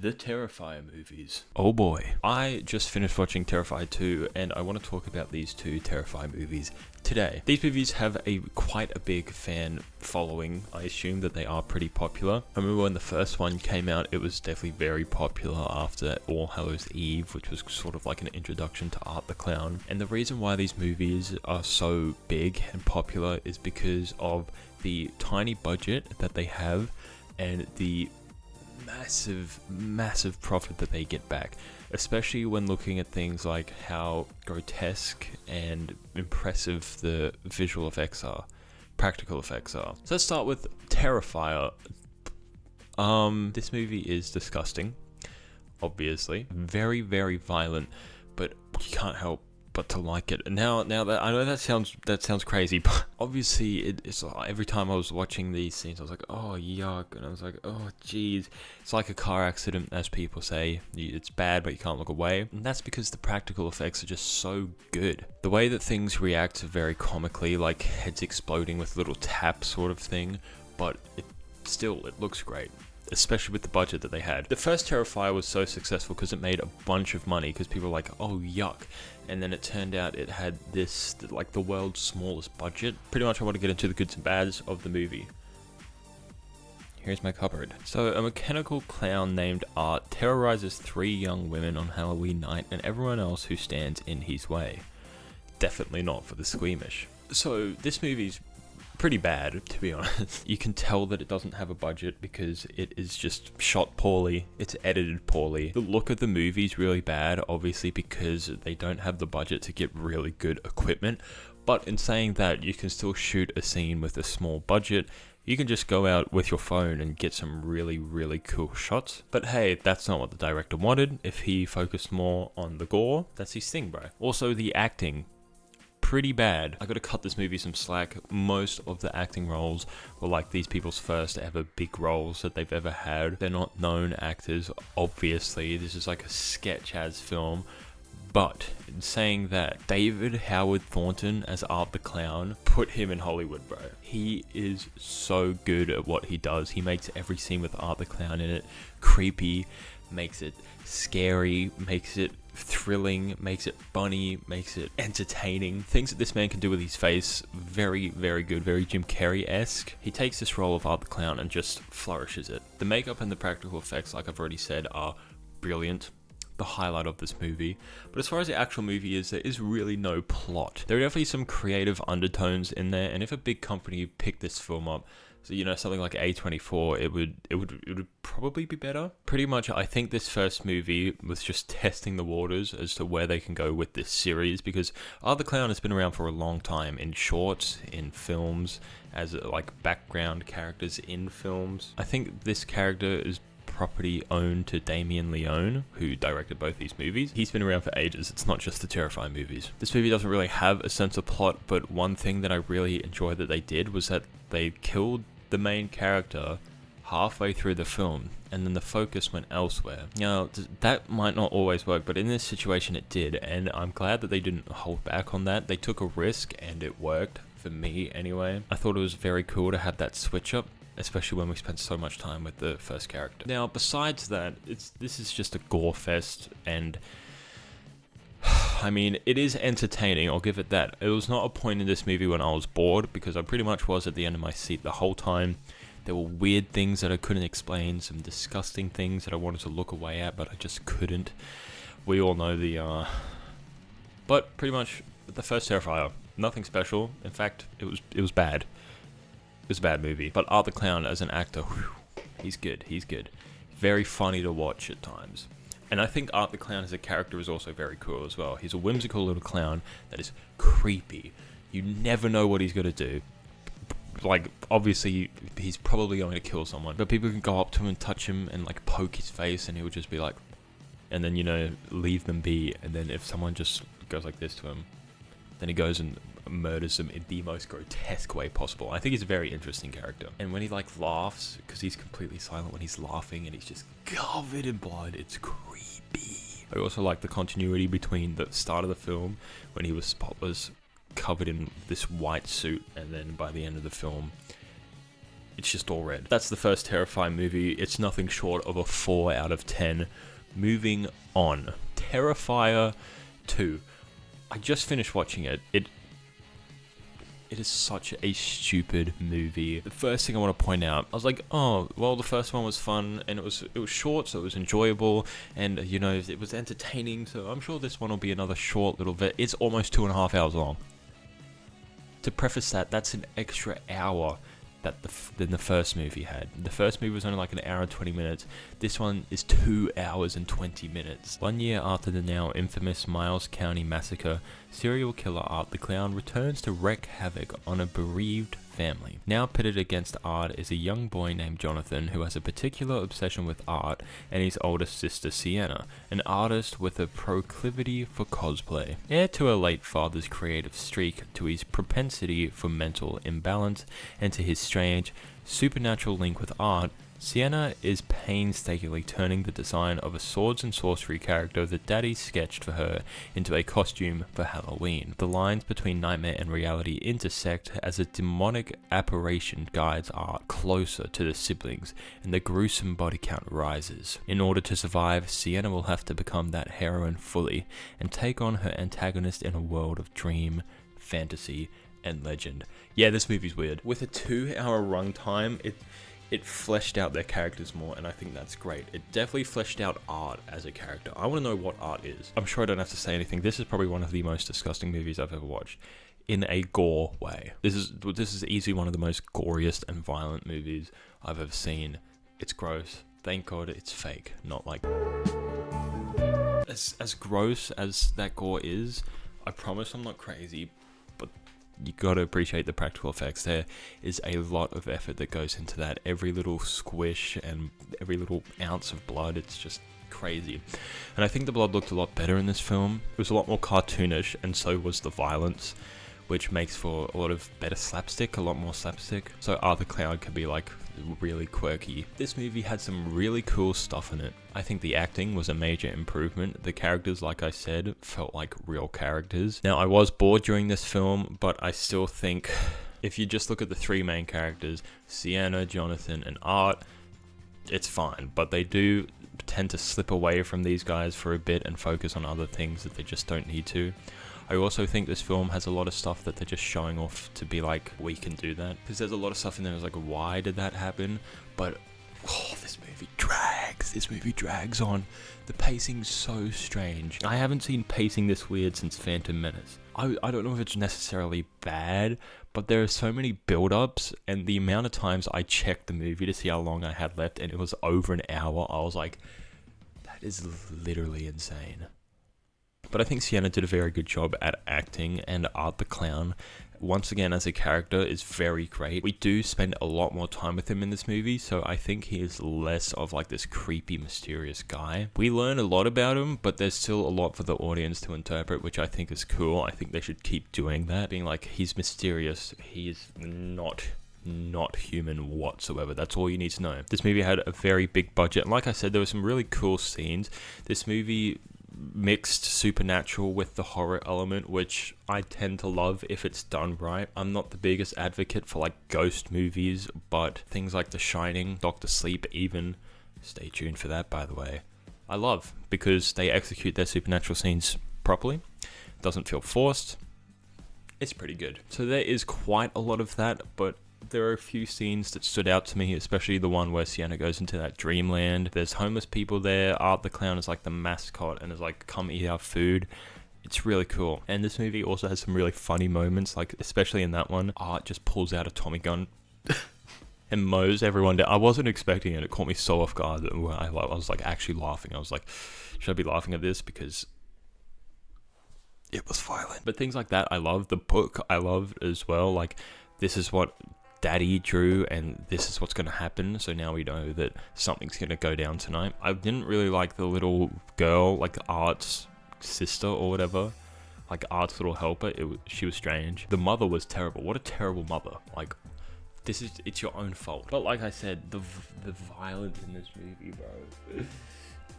The Terrifier movies. Oh boy. I just finished watching Terrifier 2 and I want to talk about these two Terrifier movies today. These movies have quite a big fan following. I assume that they are pretty popular. I remember when the first one came out, it was definitely very popular after All Hallows Eve, which was sort of like an introduction to Art the Clown. And the reason why these movies are so big and popular is because of the tiny budget that they have and the massive profit that they get back, especially when looking at things like how grotesque and impressive the visual effects are, practical effects are. So let's start with Terrifier. This movie is disgusting, obviously, very violent, but you can't help but to like it. Now that I know that sounds crazy, but obviously it's every time I was watching these scenes, I was like, oh yuck, and I was like, oh geez, it's like a car accident, as people say. It's bad, but you can't look away, and that's because the practical effects are just so good. The way that things react very comically, like heads exploding with little taps sort of thing, but it looks great, especially with the budget that they had. The first Terrifier was so successful because it made a bunch of money, because people were like, oh yuck, and then it turned out it had this, like, the world's smallest budget. Pretty much I want to get into the goods and bads of the movie. Here's my cupboard. So, a mechanical clown named Art terrorizes 3 young women on Halloween night and everyone else who stands in his way. Definitely not for the squeamish. So, this movie's pretty bad, to be honest. You can tell that it doesn't have a budget because it is just shot poorly, it's edited poorly. The look of the movie is really bad, obviously, because they don't have the budget to get really good equipment. But in saying that, you can still shoot a scene with a small budget. You can just go out with your phone and get some really cool shots. But hey, that's not what the director wanted. If he focused more on the gore, that's his thing, bro. Also, the acting, pretty bad. I gotta cut this movie some slack. Most of the acting roles were like these people's first ever big roles that they've ever had. They're not known actors, obviously. This is like a sketch as film. But in saying that, David Howard Thornton as Art the Clown, put him in Hollywood, bro. He is so good at what he does. He makes every scene with Art the Clown in it creepy, makes it scary, makes it thrilling, makes it funny, makes it entertaining. Things that this man can do with his face, very good, very Jim Carrey-esque. He takes this role of Art the Clown and just flourishes it. The makeup and the practical effects, like I've already said, are brilliant. The highlight of this movie. But as far as the actual movie is, there is really no plot. There are definitely some creative undertones in there, and if a big company picked this film up, so, you know, something like A24, it would probably be better. Pretty much, I think this first movie was just testing the waters as to where they can go with this series, because Art the Clown has been around for a long time in shorts, in films, as like background characters in films. I think this character is property owned to Damien Leone, who directed both these movies. He's been around for ages. It's not just the Terrifying movies. This movie doesn't really have a sense of plot, but one thing that I really enjoyed that they did was that they killed the main character halfway through the film, and then the focus went elsewhere. Now, that might not always work, but in this situation it did, and I'm glad that they didn't hold back on that. They took a risk, and it worked, for me anyway. I thought it was very cool to have that switch up, especially when we spent so much time with the first character. Now, besides that, this is just a gore fest, and I mean, it is entertaining, I'll give it that. It was not a point in this movie when I was bored, because I pretty much was at the end of my seat the whole time. There were weird things that I couldn't explain, some disgusting things that I wanted to look away at, but I just couldn't. We all know the, but pretty much, the first Terrifier, nothing special. In fact, it was bad. It was a bad movie. But Art the Clown as an actor, whew, he's good. Very funny to watch at times. And I think Art the Clown as a character is also very cool as well. He's a whimsical little clown that is creepy. You never know what he's going to do. Like, obviously, he's probably going to kill someone. But people can go up to him and touch him and, like, poke his face, and he would just be like, and then, you know, leave them be. And then if someone just goes like this to him, then he goes and murders them in the most grotesque way possible. I think he's a very interesting character. And when he, like, laughs, because he's completely silent when he's laughing and he's just covered in blood, it's creepy. I also like the continuity between the start of the film, when he was spotless, covered in this white suit, and then by the end of the film, it's just all red. That's the first Terrifier movie. It's nothing short of a 4 out of 10. Moving on. Terrifier 2. I just finished watching it. It is such a stupid movie. The first thing I want to point out, I was like, oh, well, the first one was fun, and it was short, so it was enjoyable, and, you know, it was entertaining, so I'm sure this one will be another short little bit. It's almost 2.5 hours long. To preface that, that's an extra hour than the first movie had. The first movie was only like an hour and 20 minutes. This one is 2 hours and 20 minutes. 1 year after the now infamous Miles County massacre, serial killer Art the Clown returns to wreak havoc on a bereaved family. Now pitted against Art is a young boy named Jonathan who has a particular obsession with art and his older sister Sienna, an artist with a proclivity for cosplay. Heir to her late father's creative streak, to his propensity for mental imbalance, and to his strange, supernatural link with art, Sienna is painstakingly turning the design of a swords and sorcery character that Daddy sketched for her into a costume for Halloween. The lines between nightmare and reality intersect as a demonic apparition guides Art closer to the siblings, and the gruesome body count rises. In order to survive, Sienna will have to become that heroine fully, and take on her antagonist in a world of dream, fantasy, and legend. Yeah, this movie's weird. With a 2-hour runtime, it fleshed out their characters more, and I think that's great. It definitely fleshed out Art as a character. I want to know what Art is. I'm sure I don't have to say anything. This is probably one of the most disgusting movies I've ever watched, in a gore way. This is easily one of the most goriest and violent movies I've ever seen. It's gross. Thank God it's fake, not like... As gross as that gore is, I promise I'm not crazy, but you gotta appreciate the practical effects. There is a lot of effort that goes into that. Every little squish and every little ounce of blood, it's just crazy. And I think the blood looked a lot better in this film. It was a lot more cartoonish, and so was the violence, which makes for a lot of better slapstick, a lot more slapstick. So Art the Clown could be like really quirky. This movie had some really cool stuff in it. I think the acting was a major improvement. The characters, like I said, felt like real characters. Now, I was bored during this film, but I still think if you just look at the 3 main characters, Sienna, Jonathan, and Art, it's fine. But they do tend to slip away from these guys for a bit and focus on other things that they just don't need to. I also think this film has a lot of stuff that they're just showing off to be like, we can do that. Because there's a lot of stuff in there that's like, why did that happen? But, oh, this movie drags. This movie drags on. The pacing's so strange. I haven't seen pacing this weird since Phantom Menace. I don't know if it's necessarily bad, but there are so many build-ups, and the amount of times I checked the movie to see how long I had left, and it was over an hour, I was like, that is literally insane. But I think Sienna did a very good job at acting, and Art the Clown, once again as a character, is very great. We do spend a lot more time with him in this movie, so I think he is less of like this creepy, mysterious guy. We learn a lot about him, but there's still a lot for the audience to interpret, which I think is cool. I think they should keep doing that, being like, he's mysterious, he is not human whatsoever. That's all you need to know. This movie had a very big budget, and like I said, there were some really cool scenes. This movie mixed supernatural with the horror element, which I tend to love if it's done right. I'm not the biggest advocate for like ghost movies, but things like The Shining, Doctor Sleep even, stay tuned for that by the way, I love, because they execute their supernatural scenes properly. Doesn't feel forced. It's pretty good. So there is quite a lot of that, but there are a few scenes that stood out to me, especially the one where Sienna goes into that dreamland. There's homeless people there. Art the Clown is like the mascot and is like, come eat our food. It's really cool. And this movie also has some really funny moments, like especially in that one, Art just pulls out a Tommy gun and mows everyone down. I wasn't expecting it. It caught me so off guard that I was like actually laughing. I was like, should I be laughing at this? Because it was violent. But things like that I love. The book I loved as well. Like, this is what Daddy drew, and this is what's going to happen, so now we know that something's going to go down tonight. I didn't really like the little girl, like Art's sister or whatever, like Art's little helper. She was strange. The mother was terrible. What a terrible mother. Like, it's your own fault. But like I said, the violence in this movie, bro.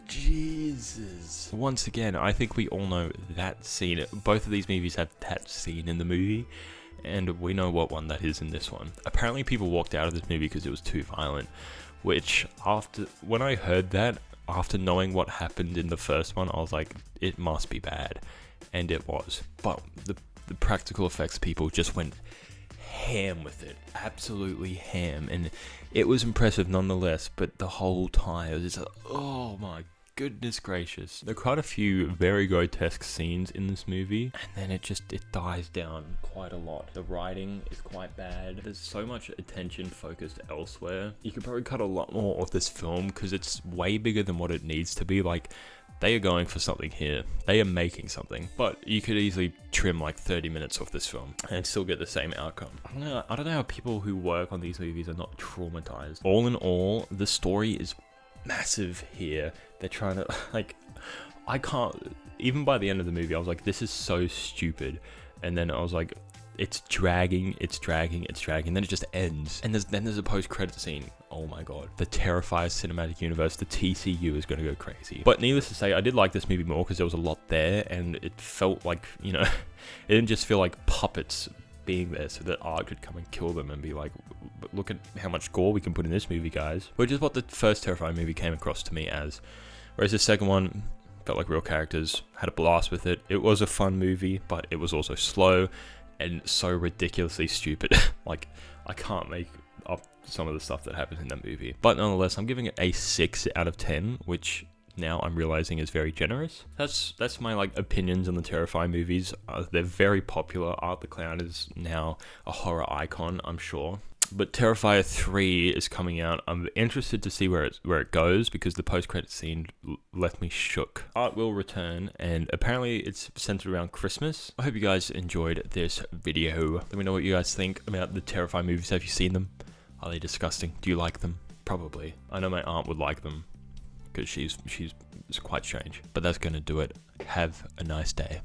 Jesus. Once again, I think we all know that scene. Both of these movies have that scene in the movie. and we know what one that is in this one. Apparently people walked out of this movie because it was too violent, which when I heard that, after knowing what happened in the first one, I was like, it must be bad, and it was. But the practical effects people just went ham with it, absolutely ham, and it was impressive nonetheless. But the whole time it was just like, oh my goodness gracious. There are quite a few very grotesque scenes in this movie, and then it dies down quite a lot. The writing is quite bad. There's so much attention focused elsewhere. You could probably cut a lot more of this film because it's way bigger than what it needs to be. Like, they are going for something here. They are making something. But you could easily trim like 30 minutes off this film and still get the same outcome. I don't know how people who work on these movies are not traumatized. All in all, the story is massive here. They're trying to, like, I can't, even by the end of the movie, I was like, this is so stupid. And then I was like, it's dragging, then it just ends. And then there's a post-credit scene. Oh my god. The Terrifier cinematic universe, the TCU is going to go crazy. But needless to say, I did like this movie more because there was a lot there, and it felt like, you know, it didn't just feel like puppets being there so that art could come and kill them and be like, look at how much gore we can put in this movie, guys. Which is what the first Terrifier movie came across to me as. Whereas the second one felt like real characters, had a blast with it. It was a fun movie, but it was also slow and so ridiculously stupid. Like, I can't make up some of the stuff that happens in that movie. But nonetheless, I'm giving it a 6 out of 10, which now I'm realizing is very generous. That's my like opinions on the Terrifier movies. They're very popular. Art the Clown is now a horror icon, I'm sure. But Terrifier 3 is coming out. I'm interested to see where it goes because the post-credit scene left me shook. Art will return, and apparently it's centered around Christmas. I hope you guys enjoyed this video. Let me know what you guys think about the Terrifier movies. Have you seen them? Are they disgusting? Do you like them? Probably. I know my aunt would like them because she's quite strange. But that's going to do it. Have a nice day.